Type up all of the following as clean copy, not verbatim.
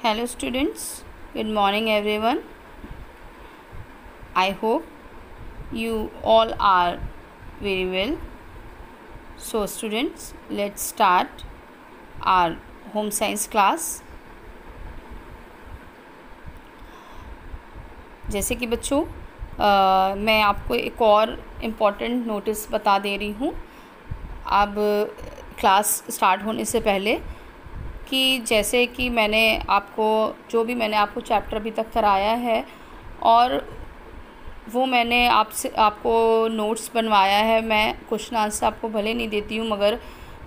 Hello students, good morning everyone. I hope you all are very well. So students, let's start our home science class. जैसे कि बच्चों मैं आपको एक और इम्पॉर्टेंट नोटिस बता दे रही हूँ अब क्लास स्टार्ट होने से पहले कि जैसे कि मैंने आपको चैप्टर अभी तक कराया है और वो मैंने आपको नोट्स बनवाया है। मैं क्वेश्चन आंसर आपको भले नहीं देती हूँ मगर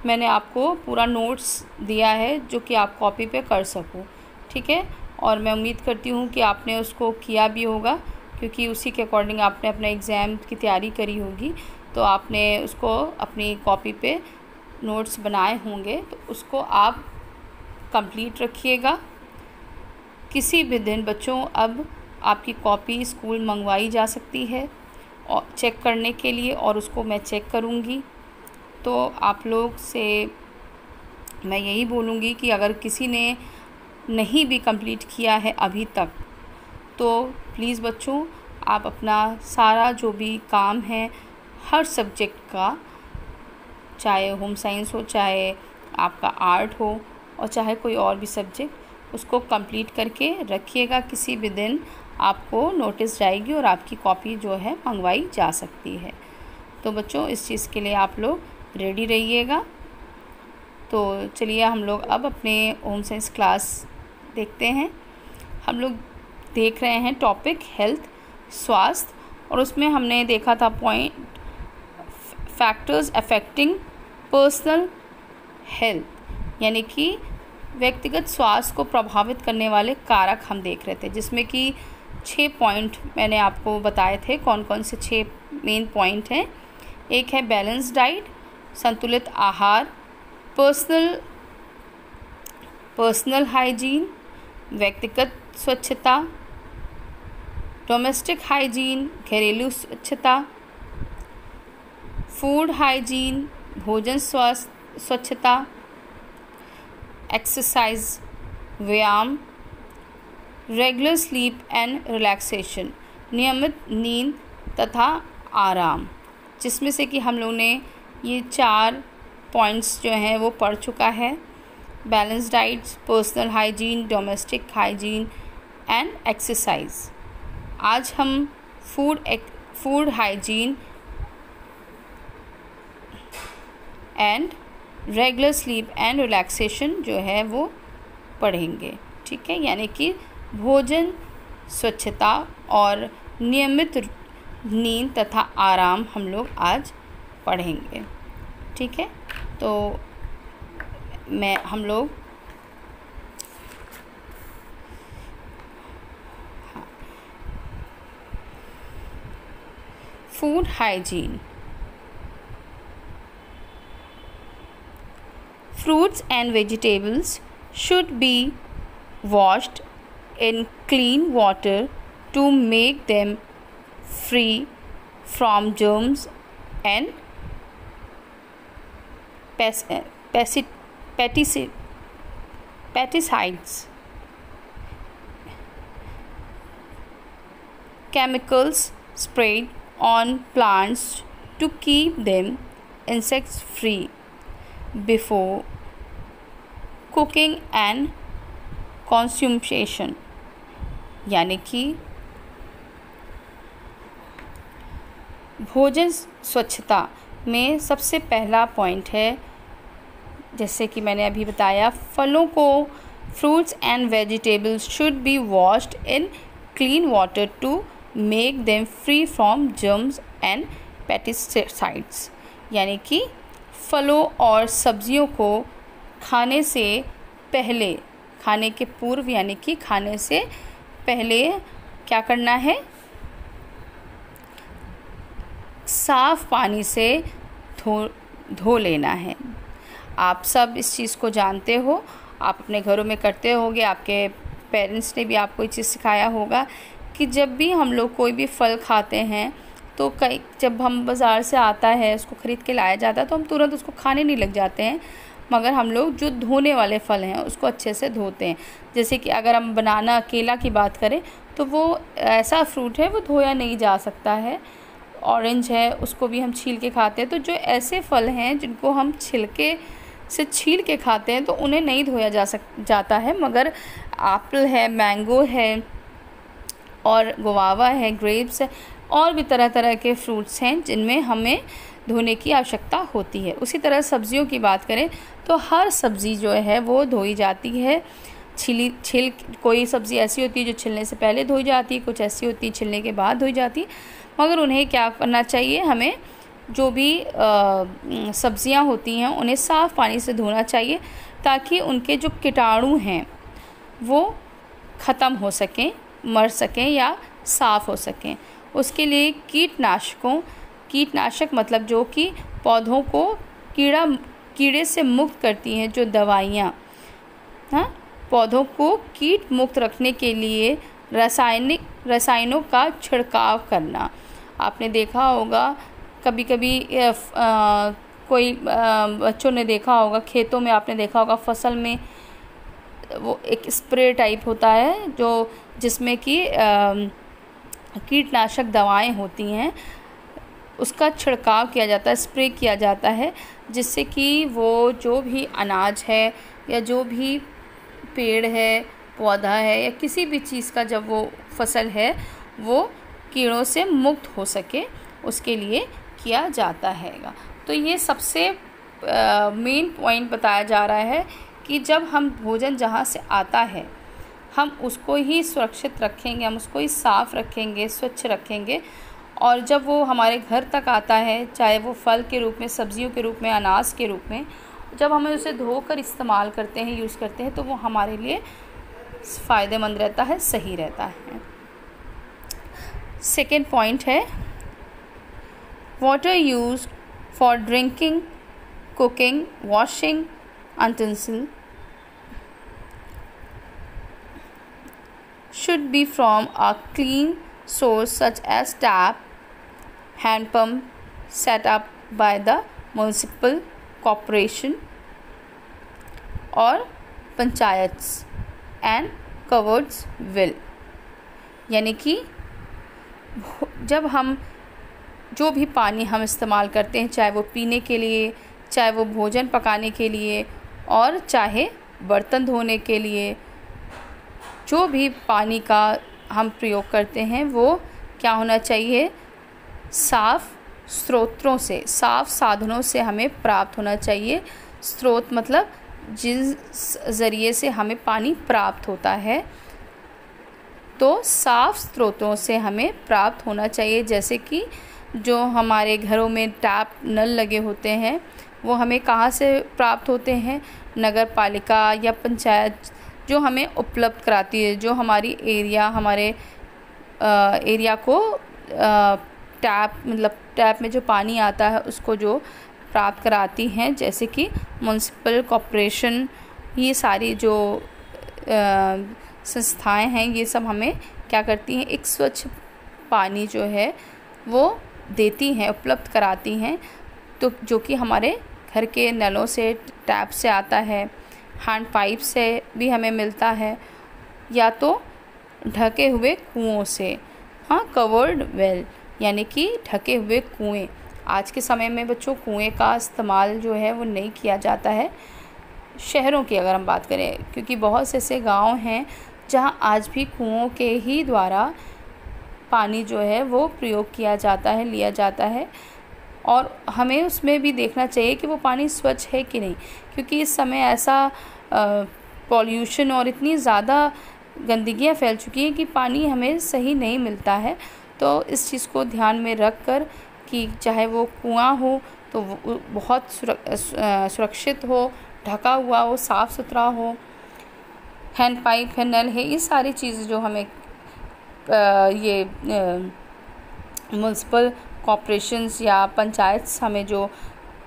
मैंने आपको पूरा नोट्स दिया है जो कि आप कॉपी पे कर सको, ठीक है। और मैं उम्मीद करती हूँ कि आपने उसको किया भी होगा क्योंकि उसी के अकॉर्डिंग आपने अपने एग्ज़ाम की तैयारी करी होगी, तो आपने उसको अपनी कॉपी पे नोट्स बनाए होंगे, तो उसको आप कंप्लीट रखिएगा। किसी भी दिन बच्चों अब आपकी कॉपी स्कूल मंगवाई जा सकती है और चेक करने के लिए, और उसको मैं चेक करूँगी। तो आप लोग से मैं यही बोलूँगी कि अगर किसी ने नहीं भी कंप्लीट किया है अभी तक, तो प्लीज़ बच्चों आप अपना सारा जो भी काम है हर सब्जेक्ट का, चाहे होम साइंस हो, चाहे आपका आर्ट हो और चाहे कोई और भी सब्जेक्ट, उसको कंप्लीट करके रखिएगा। किसी भी दिन आपको नोटिस जाएगी और आपकी कॉपी जो है मंगवाई जा सकती है। तो बच्चों इस चीज़ के लिए आप लोग रेडी रहिएगा। तो चलिए हम लोग अब अपने होम साइंस क्लास देखते हैं। हम लोग देख रहे हैं टॉपिक हेल्थ, स्वास्थ्य, और उसमें हमने देखा था point factors affecting personal health, यानी कि व्यक्तिगत स्वास्थ्य को प्रभावित करने वाले कारक हम देख रहे थे, जिसमें कि 6 पॉइंट मैंने आपको बताए थे। कौन कौन से 6 मेन पॉइंट हैं? एक है बैलेंस डाइट, संतुलित आहार, पर्सनल हाइजीन, व्यक्तिगत स्वच्छता, डोमेस्टिक हाइजीन, घरेलू स्वच्छता, फूड हाइजीन, भोजन स्वच्छता, एक्सरसाइज व्यायाम, रेगुलर स्लीप एंड रिलैक्सेशन, नियमित नींद तथा आराम, जिसमें से कि हम लोग ने ये 4 पॉइंट्स जो हैं वो पढ़ चुका है। Balance diet, personal hygiene, domestic hygiene and exercise. आज हम food hygiene and regular sleep and relaxation जो है वो पढ़ेंगे, ठीक है। यानी कि भोजन, स्वच्छता और नियमित नींद तथा आराम हम लोग आज पढ़ेंगे, ठीक है। तो हम लोग food hygiene. Fruits and vegetables should be washed in clean water to make them free from germs and pesticides, chemicals sprayed on plants to keep them insects free before cooking and consummation. यानी कि भोजन स्वच्छता में सबसे पहला point है, जैसे कि मैंने अभी बताया, फलों को, fruits and vegetables should be washed in clean water to make them free from germs and pesticides. यानी कि फलों और सब्जियों को खाने से पहले, खाने के पूर्व यानी कि खाने से पहले क्या करना है? साफ पानी से धो लेना है। आप सब इस चीज़ को जानते हो, आप अपने घरों में करते होगे, आपके पेरेंट्स ने भी आपको ये चीज़ सिखाया होगा कि जब भी हम लोग कोई भी फल खाते हैं तो जब हम बाज़ार से आता है, उसको ख़रीद के लाया जाता है, तो हम तुरंत उसको खाने नहीं लग जाते हैं, मगर हम लोग जो धोने वाले फल हैं उसको अच्छे से धोते हैं। जैसे कि अगर हम बनाना, केला की बात करें तो वो ऐसा फ्रूट है वो धोया नहीं जा सकता है। ऑरेंज है उसको भी हम छील के खाते हैं। तो जो ऐसे फल हैं जिनको हम छिलके से छील के खाते हैं तो उन्हें नहीं धोया जाता है। मगर एप्पल है, मैंगो है और गुआवा है, ग्रेप्स है और भी तरह तरह के फ्रूट्स हैं जिनमें हमें धोने की आवश्यकता होती है। उसी तरह सब्जियों की बात करें तो हर सब्ज़ी जो है वो धोई जाती है। कोई सब्ज़ी ऐसी होती है जो छिलने से पहले धोई जाती है, कुछ ऐसी होती है छिलने के बाद धोई जाती है। मगर उन्हें क्या करना चाहिए, हमें जो भी सब्ज़ियाँ होती हैं उन्हें साफ़ पानी से धोना चाहिए ताकि उनके जो कीटाणु हैं वो ख़त्म हो सकें, मर सकें या साफ़ हो सकें। उसके लिए कीटनाशक मतलब जो कि पौधों को कीड़े से मुक्त करती हैं जो दवाइयाँ, हाँ, पौधों को कीट मुक्त रखने के लिए रसायनों का छिड़काव करना। आपने देखा होगा कभी कभी कोई बच्चों ने देखा होगा, खेतों में आपने देखा होगा फसल में वो एक स्प्रे टाइप होता है जिसमें कि कीटनाशक दवाएं होती हैं, उसका छिड़काव किया जाता है, स्प्रे किया जाता है, जिससे कि वो जो भी अनाज है या जो भी पेड़ है, पौधा है या किसी भी चीज़ का जब वो फसल है वो कीड़ों से मुक्त हो सके, उसके लिए किया जाता हैगा। तो ये सबसे मेन पॉइंट बताया जा रहा है कि जब हम भोजन जहाँ से आता है हम उसको ही सुरक्षित रखेंगे, हम उसको ही साफ़ रखेंगे, स्वच्छ रखेंगे, और जब वो हमारे घर तक आता है, चाहे वो फल के रूप में, सब्जियों के रूप में, अनाज के रूप में, जब हमें उसे धोकर इस्तेमाल करते हैं, यूज़ करते हैं, तो वो हमारे लिए फ़ायदेमंद रहता है, सही रहता है। सेकेंड पॉइंट है water use for drinking, cooking, washing utensil should be from a clean source such as tap, hand pump set up by the municipal corporation or panchayats and covered well। यानी कि जब हम जो भी पानी हम इस्तेमाल करते हैं, चाहे वो पीने के लिए, चाहे वो भोजन पकाने के लिए और चाहे बर्तन धोने के लिए, जो भी पानी का हम प्रयोग करते हैं वो क्या होना चाहिए, साफ़ स्रोतों से, साफ़ साधनों से हमें प्राप्त होना चाहिए। स्रोत मतलब जिस ज़रिए से हमें पानी प्राप्त होता है, तो साफ़ स्रोतों से हमें प्राप्त होना चाहिए। जैसे कि जो हमारे घरों में टैप नल लगे होते हैं वो हमें कहाँ से प्राप्त होते हैं, नगर पालिका या पंचायत जो हमें उपलब्ध कराती है, जो हमारे एरिया को टैप में जो पानी आता है उसको जो प्राप्त कराती हैं, जैसे कि म्युनिसिपल कॉर्पोरेशन, ये सारी जो संस्थाएं हैं ये सब हमें क्या करती हैं, एक स्वच्छ पानी जो है वो देती हैं, उपलब्ध कराती हैं। तो जो कि हमारे घर के नलों से, टैप से आता है, हैंड पाइप से भी हमें मिलता है, या तो ढके हुए कुओं से, हाँ, कवर्ड वेल यानी कि ढके हुए कुएं। आज के समय में बच्चों कुएं का इस्तेमाल जो है वो नहीं किया जाता है शहरों की अगर हम बात करें, क्योंकि बहुत से ऐसे गांव हैं जहां आज भी कुओं के ही द्वारा पानी जो है वो प्रयोग किया जाता है, लिया जाता है। और हमें उसमें भी देखना चाहिए कि वो पानी स्वच्छ है कि नहीं, क्योंकि इस समय ऐसा पॉल्यूशन और इतनी ज़्यादा गंदगियाँ फैल चुकी हैं कि पानी हमें सही नहीं मिलता है। तो इस चीज़ को ध्यान में रख कर कि चाहे वो कुआं हो तो वो बहुत सुरक्षित हो, ढका हुआ हो, साफ़ सुथरा हो, हैंड पाइप है, नल है, ये सारी चीज़ें जो हमें ये म्युनिसिपल कॉर्पोरेशंस या पंचायत हमें जो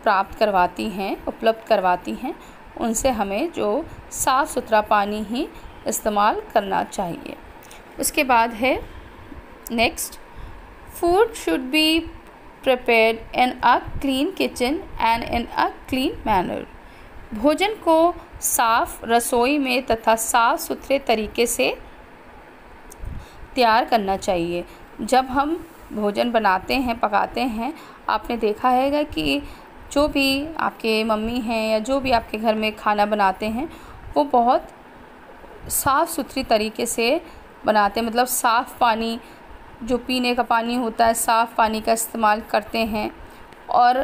प्राप्त करवाती हैं, उपलब्ध करवाती हैं, उनसे हमें जो साफ़ सुथरा पानी ही इस्तेमाल करना चाहिए। उसके बाद है next, food should be prepared in a clean kitchen and in a clean manner. भोजन को साफ रसोई में तथा साफ सुथरे तरीके से तैयार करना चाहिए। जब हम भोजन बनाते हैं, पकाते हैं, आपने देखा है कि जो भी आपके मम्मी हैं या जो भी आपके घर में खाना बनाते हैं वो बहुत साफ़ सुथरी तरीके से बनाते हैं। मतलब साफ़ पानी, जो पीने का पानी होता है, साफ़ पानी का इस्तेमाल करते हैं और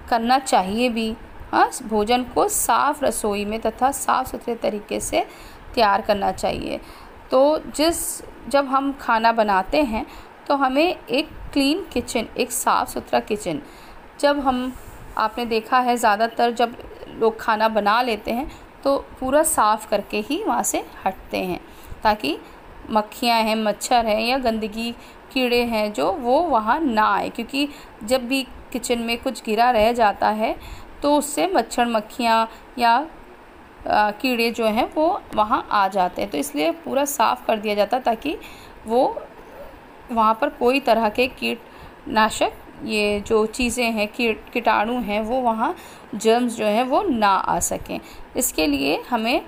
करना चाहिए भी। हाँ, भोजन को साफ़ रसोई में तथा साफ़ सुथरे तरीके से तैयार करना चाहिए। तो जब हम खाना बनाते हैं तो हमें एक क्लीन किचन, एक साफ़ सुथरा किचन, आपने देखा है ज़्यादातर जब लोग खाना बना लेते हैं तो पूरा साफ़ करके ही वहाँ से हटते हैं, ताकि मक्खियाँ हैं, मच्छर हैं या गंदगी, कीड़े हैं जो वो वहाँ ना आए। क्योंकि जब भी किचन में कुछ गिरा रह जाता है तो उससे मच्छर, मक्खियाँ या कीड़े जो हैं वो वहाँ आ जाते हैं। तो इसलिए पूरा साफ़ कर दिया जाता है ताकि वो वहाँ पर कोई तरह के कीटनाशक, ये जो चीज़ें हैं, कीटाणु हैं, वो वहाँ जर्म्स जो हैं वो ना आ सकें। इसके लिए हमें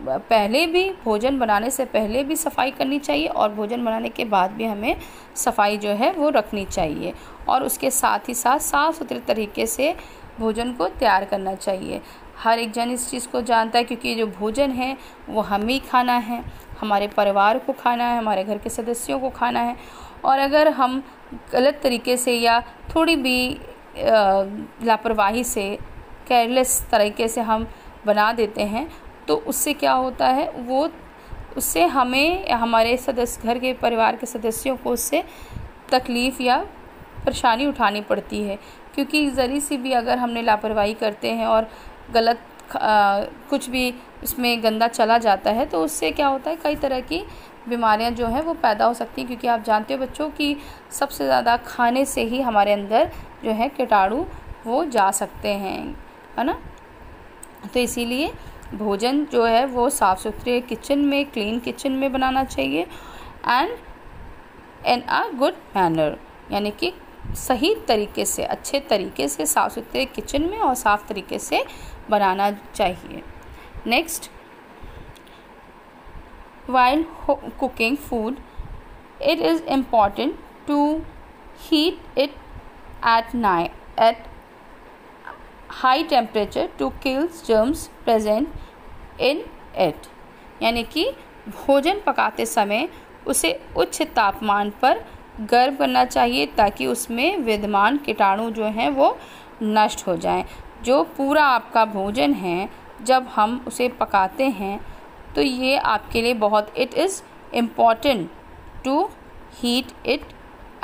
पहले भी, भोजन बनाने से पहले भी सफाई करनी चाहिए और भोजन बनाने के बाद भी हमें सफाई जो है वो रखनी चाहिए और उसके साथ ही साथ साफ़ सुथरे तरीके से भोजन को तैयार करना चाहिए। हर एक जन इस चीज़ को जानता है, क्योंकि जो भोजन है वो हमें ही खाना है, हमारे परिवार को खाना है, हमारे घर के सदस्यों को खाना है। और अगर हम गलत तरीके से या थोड़ी भी लापरवाही से, केयरलेस तरीके से हम बना देते हैं तो उससे क्या होता है, उससे हमें, हमारे घर के परिवार के सदस्यों को उससे तकलीफ़ या परेशानी उठानी पड़ती है। क्योंकि ज़री सी भी अगर हमने लापरवाही करते हैं और गलत कुछ भी उसमें गंदा चला जाता है तो उससे क्या होता है, कई तरह की बीमारियां जो हैं वो पैदा हो सकती हैं। क्योंकि आप जानते हो बच्चों कि सबसे ज़्यादा खाने से ही हमारे अंदर जो है कीटाणु वो जा सकते हैं, है ना। तो इसीलिए भोजन जो है वो साफ़ सुथरे किचन में, क्लीन किचन में बनाना चाहिए and in a good manner, यानी कि सही तरीके से, अच्छे तरीके से साफ़ सुथरे किचन में और साफ़ तरीके से बनाना चाहिए। Next, while cooking food, it is important to heat it at high temperature to kill germs present in it। यानी कि भोजन पकाते समय उसे उच्च तापमान पर गर्म करना चाहिए ताकि उसमें विद्यमान कीटाणु जो हैं वो नष्ट हो जाएं। जो पूरा आपका भोजन है जब हम उसे पकाते हैं तो ये आपके लिए बहुत, it is important to heat it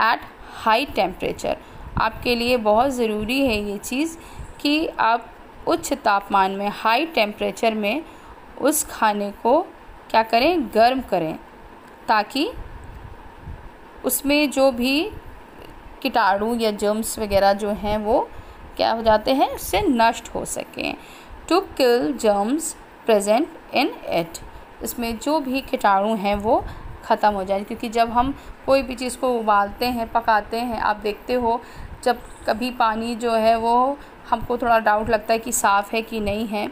at high temperature. आपके लिए बहुत ज़रूरी है ये चीज़ कि आप उच्च तापमान में, हाई टेम्परेचर में उस खाने को क्या करें, गर्म करें, ताकि उसमें जो भी कीटाणु या जर्म्स वगैरह जो हैं वो क्या हो जाते हैं, उससे नष्ट हो सकें। To kill germs present in it, इसमें जो भी कीटाणु हैं वो ख़त्म हो जाए। क्योंकि जब हम कोई भी चीज़ को उबालते हैं, पकाते हैं, आप देखते हो जब कभी पानी जो है वो हमको थोड़ा डाउट लगता है कि साफ़ है कि नहीं है,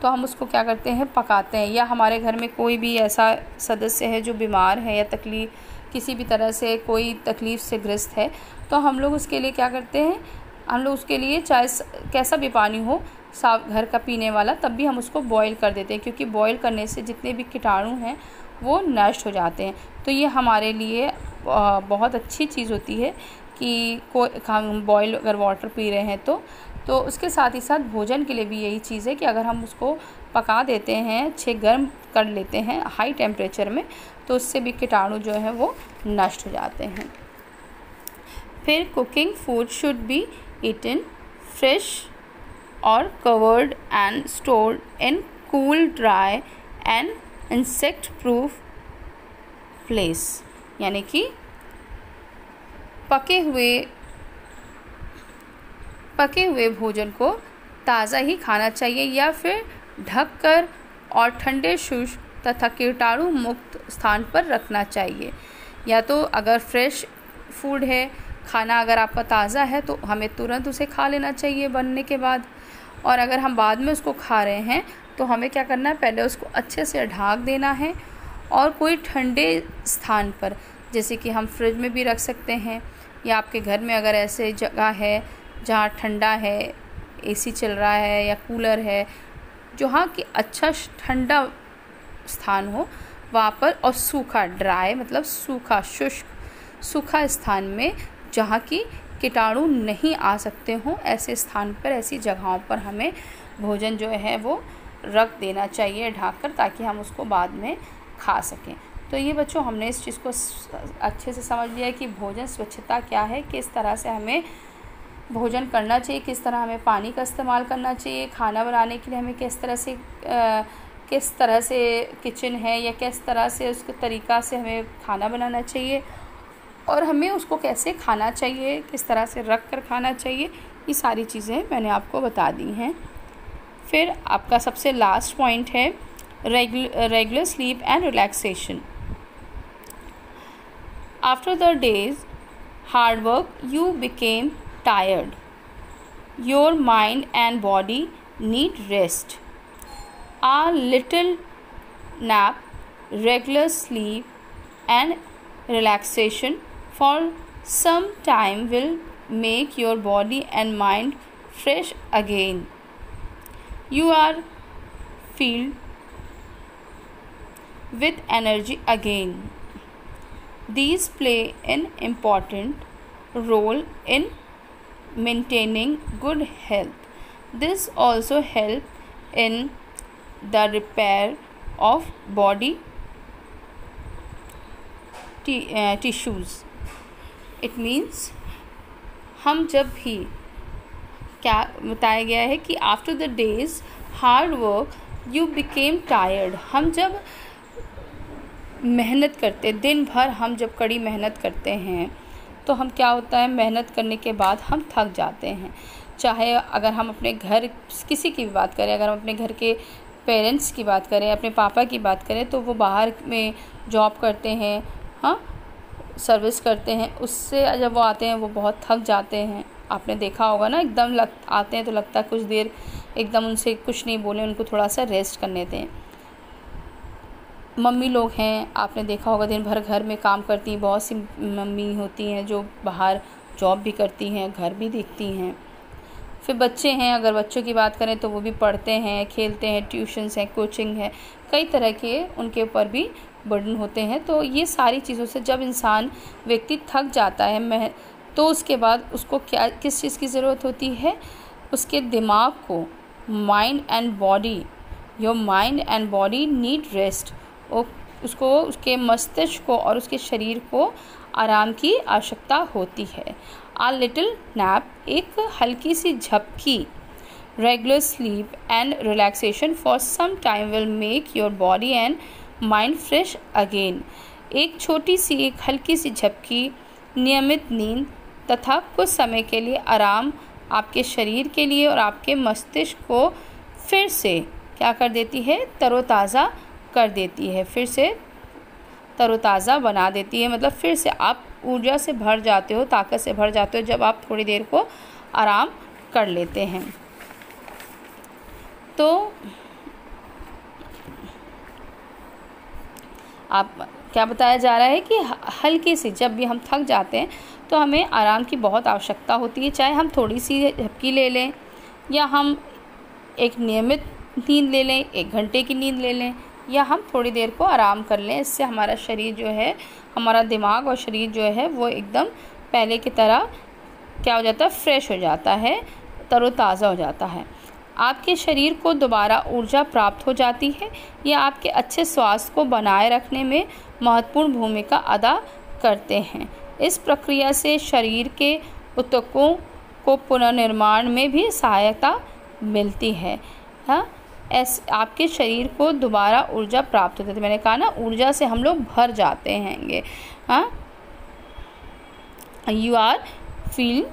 तो हम उसको क्या करते हैं, पकाते हैं। या हमारे घर में कोई भी ऐसा सदस्य है जो बीमार है या किसी भी तरह से कोई तकलीफ़ से ग्रस्त है, तो हम लोग उसके लिए क्या करते हैं, हम लोग उसके लिए चाहे कैसा भी पानी हो, साफ घर का पीने वाला, तब भी हम उसको बॉईल कर देते हैं। क्योंकि बॉईल करने से जितने भी कीटाणु हैं वो नष्ट हो जाते हैं। तो ये हमारे लिए बहुत अच्छी चीज़ होती है कि हम बॉईल अगर वाटर पी रहे हैं तो उसके साथ ही साथ भोजन के लिए भी यही चीज़ है कि अगर हम उसको पका देते हैं, अच्छे गर्म कर लेते हैं हाई टेम्परेचर में, तो उससे भी कीटाणु जो है वो नष्ट हो जाते हैं। फिर cooking food should be eaten fresh और covered and stored in cool, dry and insect proof place. यानी कि पके हुए भोजन को ताज़ा ही खाना चाहिए या फिर ढककर और ठंडे, शुष्क तथा कीटाणु मुक्त स्थान पर रखना चाहिए। या तो अगर फ्रेश फूड है, खाना अगर आपका ताज़ा है तो हमें तुरंत उसे खा लेना चाहिए बनने के बाद। और अगर हम बाद में उसको खा रहे हैं तो हमें क्या करना है, पहले उसको अच्छे से ढक देना है और कोई ठंडे स्थान पर, जैसे कि हम फ्रिज में भी रख सकते हैं, या आपके घर में अगर ऐसे जगह है जहाँ ठंडा है, एसी चल रहा है या कूलर है, जहाँ कि अच्छा ठंडा स्थान हो वहाँ पर, और सूखा, ड्राई मतलब सूखा, शुष्क सूखा स्थान में जहाँ की कीटाणु नहीं आ सकते हों, ऐसे स्थान पर, ऐसी जगहों पर हमें भोजन जो है वो रख देना चाहिए ढककर, ताकि हम उसको बाद में खा सकें। तो ये बच्चों हमने इस चीज़ को अच्छे से समझ लिया कि भोजन स्वच्छता क्या है, किस तरह से हमें भोजन करना चाहिए, किस तरह हमें पानी का इस्तेमाल करना चाहिए, खाना बनाने के लिए हमें किस तरह से किचन है या किस तरह से उसके तरीक़ा से हमें खाना बनाना चाहिए, और हमें उसको कैसे खाना चाहिए, किस तरह से रख कर खाना चाहिए, ये सारी चीज़ें मैंने आपको बता दी हैं। फिर आपका सबसे लास्ट पॉइंट है regular sleep and relaxation. After the days hard work you became tired. Your mind and body need rest. A little nap, regular sleep and relaxation for some time will make your body and mind fresh again. You are filled with energy again. These play an important role in maintaining good health. This also helps in the repair of body tissues. It means हम जब भी, क्या बताया गया है कि after the days hard work you became tired, हम जब मेहनत करते, दिन भर हम जब कड़ी मेहनत करते हैं तो हम क्या होता है, मेहनत करने के बाद हम थक जाते हैं। चाहे अगर हम अपने घर किसी की भी बात करें, अगर हम अपने घर के पेरेंट्स की बात करें, अपने पापा की बात करें, तो वो बाहर में जॉब करते हैं, हाँ सर्विस करते हैं, उससे जब वो आते हैं वो बहुत थक जाते हैं। आपने देखा होगा ना, एकदम आते हैं तो लगता है कुछ देर एकदम उनसे कुछ नहीं बोले, उनको थोड़ा सा रेस्ट करने दें। मम्मी लोग हैं, आपने देखा होगा दिन भर घर में काम करती हैं, बहुत सी मम्मी होती हैं जो बाहर जॉब भी करती हैं, घर भी देखती हैं। फिर बच्चे हैं, अगर बच्चों की बात करें तो वो भी पढ़ते हैं, खेलते हैं, ट्यूशन्स हैं, कोचिंग है, कई तरह के उनके ऊपर भी बर्डन होते हैं। तो ये सारी चीज़ों से जब व्यक्ति थक जाता है तो उसके बाद उसको किस चीज़ की ज़रूरत होती है, उसके दिमाग को, mind and body, your mind and body need rest, उसको उसके मस्तिष्क को और उसके शरीर को आराम की आवश्यकता होती है। आ लिटिल नैप, एक हल्की सी झपकी, regular sleep and relaxation for some time will make your body and mind fresh again. एक छोटी सी, एक हल्की सी झपकी, नियमित नींद तथा कुछ समय के लिए आराम आपके शरीर के लिए और आपके मस्तिष्क को फिर से क्या कर देती है, तरोताज़ा कर देती है, फिर से तरोताज़ा बना देती है। मतलब फिर से आप ऊर्जा से भर जाते हो, ताकत से भर जाते हो जब आप थोड़ी देर को आराम कर लेते हैं। तो आप क्या बताया जा रहा है कि हल्की सी, जब भी हम थक जाते हैं तो हमें आराम की बहुत आवश्यकता होती है। चाहे हम थोड़ी सी झपकी ले लें या हम एक नियमित नींद ले लें, 1 घंटे की नींद ले लें, या हम थोड़ी देर को आराम कर लें। इससे हमारा शरीर जो है, हमारा दिमाग और शरीर जो है वो एकदम पहले की तरह क्या हो जाता है, फ्रेश हो जाता है, तरोताज़ा हो जाता है। आपके शरीर को दोबारा ऊर्जा प्राप्त हो जाती है। यह आपके अच्छे स्वास्थ्य को बनाए रखने में महत्वपूर्ण भूमिका अदा करते हैं। इस प्रक्रिया से शरीर के ऊतकों को पुनर्निर्माण में भी सहायता मिलती है। हाँ, आपके शरीर को दोबारा ऊर्जा प्राप्त होती है। मैंने कहा ना, ऊर्जा से हम लोग भर जाते हैंगे। हाँ, you are feel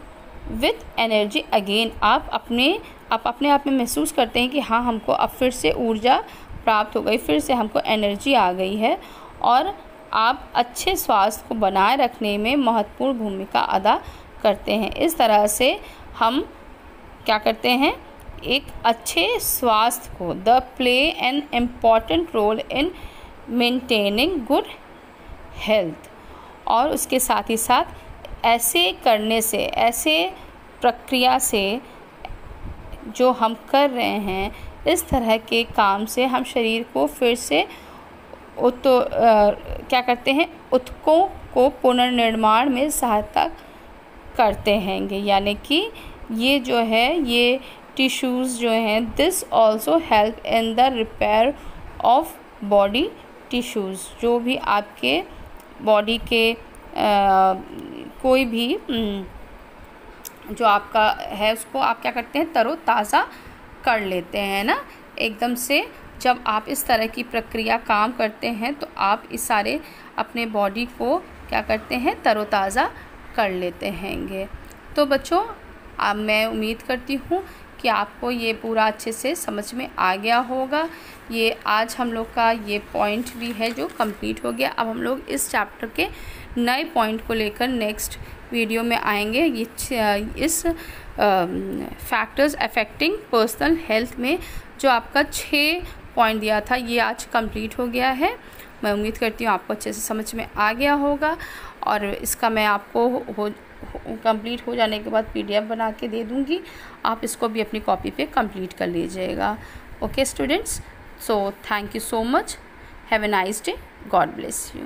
with energy again. आप अपने आप में महसूस करते हैं कि हाँ, हमको अब फिर से ऊर्जा प्राप्त हो गई, फिर से हमको एनर्जी आ गई है, और आप अच्छे स्वास्थ्य को बनाए रखने में महत्वपूर्ण भूमिका अदा करते हैं। इस तरह से हम क्या करते हैं, एक अच्छे स्वास्थ्य को, the play an important role in maintaining good health. और उसके साथ ही साथ ऐसे करने से, ऐसे प्रक्रिया से जो हम कर रहे हैं, इस तरह के काम से हम शरीर को फिर से क्या करते हैं, ऊतकों को पुनर्निर्माण में सहायता करते हैं। यानी कि ये जो है, ये टिश्यूज़ जो हैं, this also help in the repair of body tissues. जो भी आपके बॉडी के कोई भी जो आपका है उसको आप क्या करते हैं, तरोताज़ा कर लेते हैं ना एकदम से। जब आप इस तरह की प्रक्रिया काम करते हैं तो आप इस सारे अपने बॉडी को क्या करते हैं, तरोताज़ा कर लेते हैंगे। तो बच्चों, अब मैं उम्मीद करती हूँ कि आपको ये पूरा अच्छे से समझ में आ गया होगा। ये आज हम लोग का ये पॉइंट भी है जो कंप्लीट हो गया। अब हम लोग इस चैप्टर के नए पॉइंट को लेकर नेक्स्ट वीडियो में आएंगे। इस फैक्टर्स अफेक्टिंग पर्सनल हेल्थ में जो आपका 6 पॉइंट दिया था, ये आज कंप्लीट हो गया है। मैं उम्मीद करती हूँ आपको अच्छे से समझ में आ गया होगा। और इसका मैं आपको कंप्लीट हो जाने के बाद PDF बना के दे दूँगी। आप इसको भी अपनी कॉपी पे कंप्लीट कर लीजिएगा। Okay students, so thank you so much, have a nice day, God bless you.